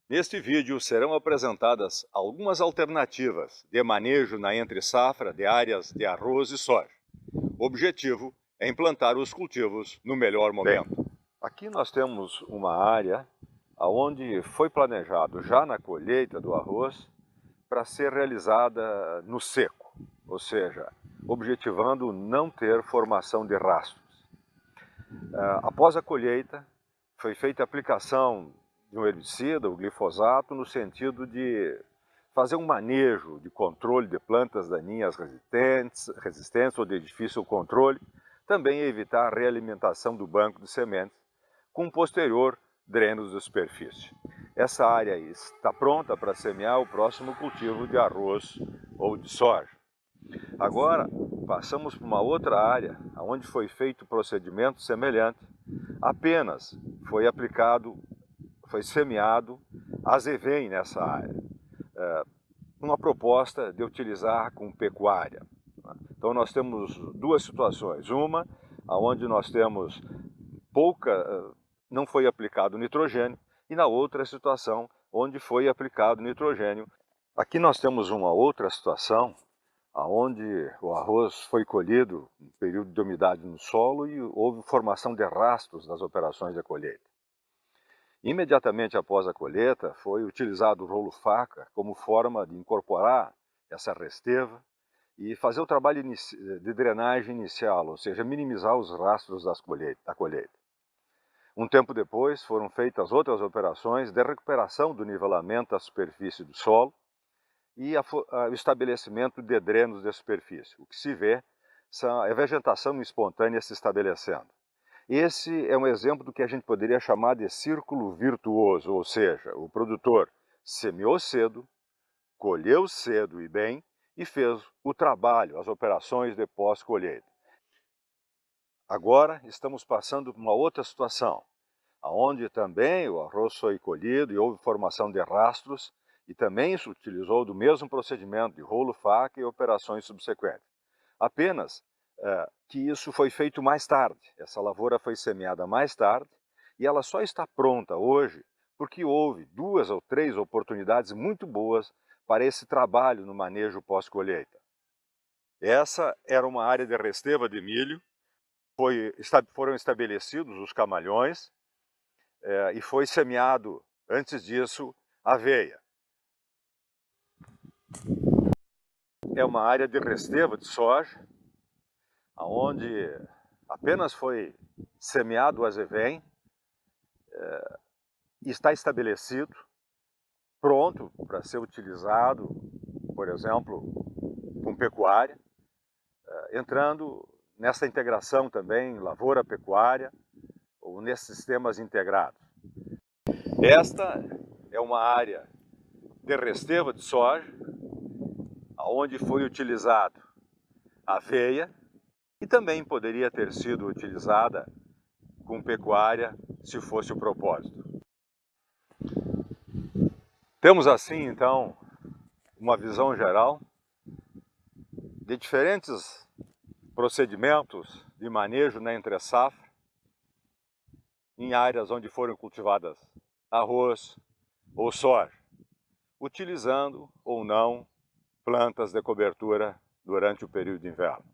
Neste vídeo serão apresentadas algumas alternativas de manejo na entre-safra de áreas de arroz e soja. O objetivo é implantar os cultivos no melhor momento. Aqui nós temos uma área onde foi planejado já na colheita do arroz para ser realizada no seco, ou seja, objetivando não ter formação de rastros. Após a colheita, foi feita a aplicação de um herbicida, o glifosato, no sentido de fazer um manejo de controle de plantas daninhas resistentes ou de difícil controle, também evitar a realimentação do banco de sementes, com posterior dreno de superfície. Essa área está pronta para semear o próximo cultivo de arroz ou de soja. Agora, passamos para uma outra área, onde foi feito procedimento semelhante, apenas foi semeado azevém nessa área, uma proposta de utilizar com pecuária. Então nós temos duas situações, uma onde nós temos não foi aplicado nitrogênio, e na outra situação onde foi aplicado nitrogênio. Aqui nós temos uma outra situação onde o arroz foi colhido em período de umidade no solo e houve formação de rastros das operações de colheita. Imediatamente após a colheita, foi utilizado o rolo-faca como forma de incorporar essa resteva e fazer o trabalho de drenagem inicial, ou seja, minimizar os rastros da colheita. Um tempo depois, foram feitas outras operações de recuperação do nivelamento da superfície do solo e o estabelecimento de drenos de superfície. O que se vê é a vegetação espontânea se estabelecendo. Esse é um exemplo do que a gente poderia chamar de círculo virtuoso, ou seja, o produtor semeou cedo, colheu cedo e bem e fez o trabalho, as operações de pós-colheita. Agora estamos passando por uma outra situação, onde também o arroz foi colhido e houve formação de rastros e também se utilizou do mesmo procedimento de rolo-faca e operações subsequentes. Apenas que isso foi feito mais tarde, essa lavoura foi semeada mais tarde e ela só está pronta hoje porque houve 2 ou 3 oportunidades muito boas para esse trabalho no manejo pós-colheita. Essa era uma área de resteva de milho, foram estabelecidos os camalhões e foi semeado, antes disso, aveia. É uma área de resteva de soja, onde apenas foi semeado o azevém, e está estabelecido, pronto para ser utilizado, por exemplo, com pecuária, entrando nessa integração também lavoura-pecuária ou nesses sistemas integrados. Esta é uma área de resteva de soja, onde foi utilizado aveia e também poderia ter sido utilizada com pecuária se fosse o propósito. Temos assim então uma visão geral de diferentes procedimentos de manejo na entre-safra em áreas onde foram cultivadas arroz ou soja, utilizando ou não plantas de cobertura durante o período de inverno.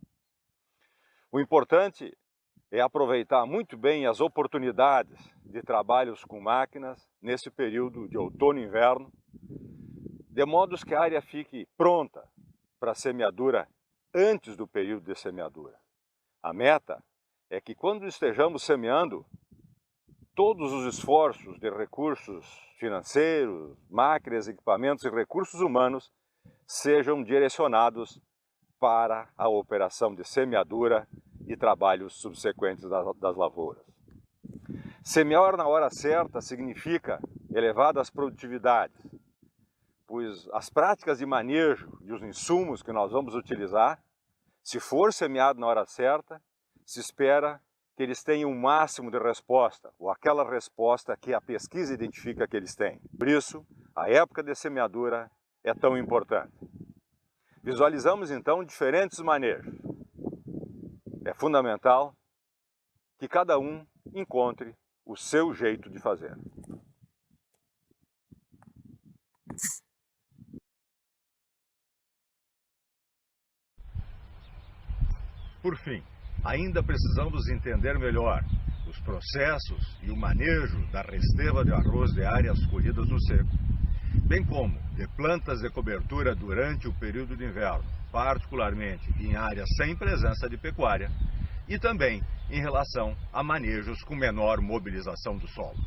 O importante é aproveitar muito bem as oportunidades de trabalhos com máquinas nesse período de outono e inverno, de modo que a área fique pronta para semeadura antes do período de semeadura. A meta é que quando estejamos semeando, todos os esforços de recursos financeiros, máquinas, equipamentos e recursos humanos sejam direcionados para a operação de semeadura e trabalhos subsequentes das lavouras. Semear na hora certa significa elevadas produtividades, pois as práticas de manejo e os insumos que nós vamos utilizar, se for semeado na hora certa, se espera que eles tenham um máximo de resposta, ou aquela resposta que a pesquisa identifica que eles têm. Por isso, a época de semeadura é tão importante. Visualizamos então diferentes manejos. É fundamental que cada um encontre o seu jeito de fazer. Por fim, ainda precisamos entender melhor os processos e o manejo da resteva de arroz de áreas colhidas no seco, bem como de plantas de cobertura durante o período de inverno, particularmente em áreas sem presença de pecuária, e também em relação a manejos com menor mobilização do solo.